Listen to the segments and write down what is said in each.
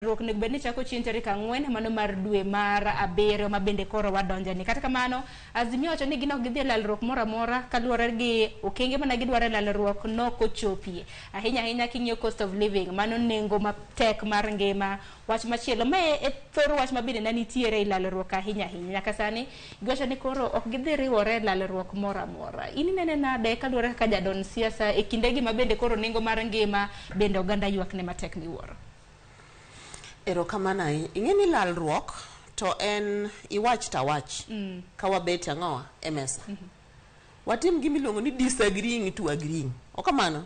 Rok nek bedni chako chien tarik 4 mano mar dwe mar abiriyo ma bende koro wadonjo ni. Kata kamano Azimio wacho ni gin ok gidhi lalruok moro amora kaluwore gi okenge mana gidwaro lalruok nok ochopie. Ahinya king'iyo cost of living, mano nengo matek mar ngima. Wach machielo mae e thoro wach mabende ne nitiere lalruok ahinya. Nyaka sani giwacho ni koro ok gidhi riwore lalruok moro amora. In inene nade kaluwore kaka jadon siasa e kindegi ma bende koro nengo mar ngima bende oganda ywak ne matek miwuoro? Erokamano ahinya. Ing'eni lalruok to en iwach tawach ka wabet ang'owa e mesa. Watim gimiluongo ni disagreeing to agreeing. Okamano?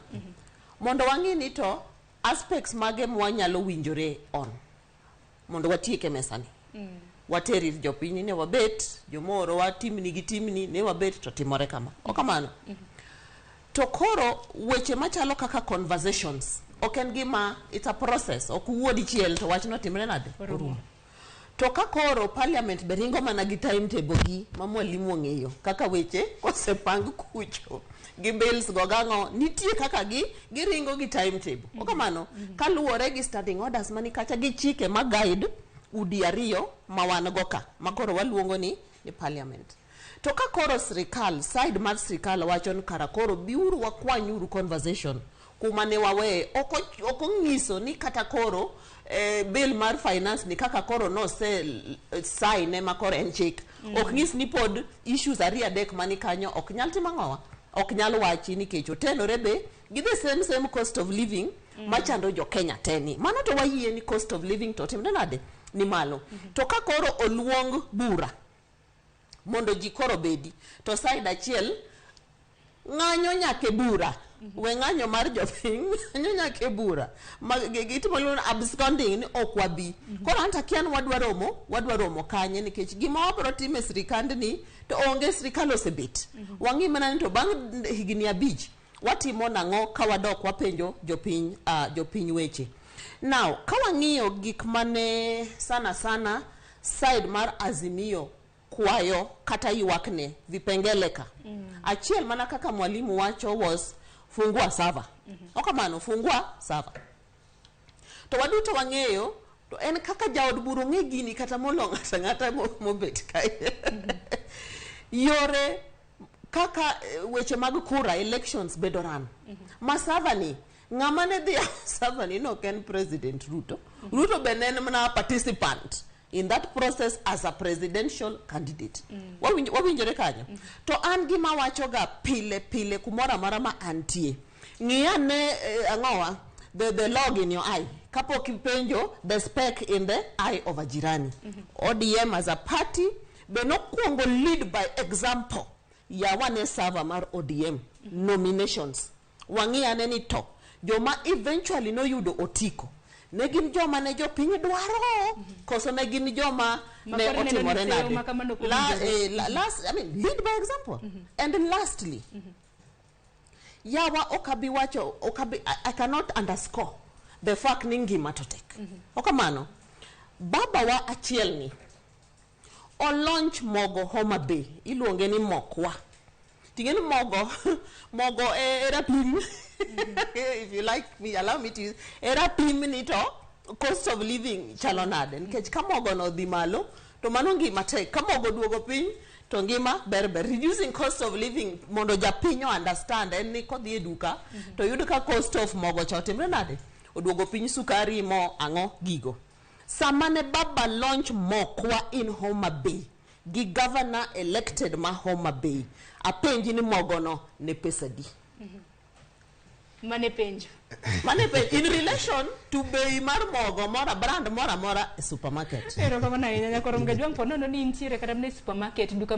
Mondo wang'e ni to aspects mage mwanyalo winjore on. Mondo watiek e mesa ni. Wateri jopiny ne wabet, jomoro watimni gi timni ne wabet to timore kama. Okamano? To koro weche machalo kaka conversations oken gima, it's a process. Ok wuodi chiel to wach no timre nade? Orumo. To ka koro parliament beringo mana gi timetable gi ma mwalimu ong'eyo kaka weche osepang kucho gi bills go gang'o nitie kaka giringo gi timetable. Okamano kaluwore gi standing orders mani kacha gi chike ma guide udi ariyo ma wan go ka ma koro waluongo ni parliament. To ka koro sirikal, side mar sirikal wacho ni kara koro biuru wakwanyuru conversation kuma ne wawe okong'iso ni kata koro bill mar finance ni kaka koro no sign ma koro en chik. Ok ng'is ni pod issues ariyo adek mani kanyo ok nyal timang'owa, ok nyal wachi nikech otenore be gi the same cost of living machando jo Kenya teni. Mano to wayie ni cost of living to timre nade ni malo. To ka koro oluong bura mondo ji koro bedi to side achiel ng'anyo nyake bura. We ng'anyo mar jopiny ng'anyo nyake bura gitimo luon absconding ni ok wabi. Koro anta kian wadwa romo kanye nikech gima wabro time sirikand ni to onge sirikal osebet. Wang'i mana ni to bang' higni 5 watimo nang'o ka wadok wapenjo jopiny weche. Now ka wang'iyo gik mane sana side mar Azimio kwayo kata ywakne vipengele ka. Achiel mana kaka mwalimu wacho was fungua sava. Okamano fungua sava. To waduto wang'eyo to en kaka jaod buru ng'e gini kata molonga ng'ata mobet kae. Yore kaka weche mag kura elections bedoran. Masava ni ng'ama ne dhi sava ni no ken President Ruto. Ruto benen mana participant in that process as a presidential candidate. Wawinjore kanyo. To an gima wacho ga pile kumora mara ma antie. Ng'iyane ang'owa the log in your eye. Kapok ipenjo the speck in the eye of a jirani. ODM as a party be no kuongo lead by example. Ya wane server mar ODM nominations. Wang'iyane ni to joma eventually no yudo otiko. Negin joma ne jo piny dwaro koso negin joma ne otimore nade. Lead by example. And lastly, yawa okabi wacho I cannot underscore the fact ni ngima to tek. Okamano baba wa achiel ni o launch mogo Homa Bay iluonge ni mokwa. Tingeni mogo era pim. If you like me, allow me to use era pim ni to cost of living chalo nade. Nikech ka mogo no dhi malo to mano ngima tek. Ka mogo duogo piny to ngima ber. Reducing cost of living mondo japinyo understand en ni kodhi e duka to yud ka cost of mogo cha otimre nade. Oduogo piny sukari mo ang'o gigo. Samane baba launch mokwa in Homa Bay gi governor elected ma Homa Bay. Apenji ni mogo no ne pesa di. Mane penjo in relation to bei mar mogo mora brand mora e supermarket. Erokamano ahinya. Nyakoro mga jwang' ponono ni intiere kata ne supermarket duka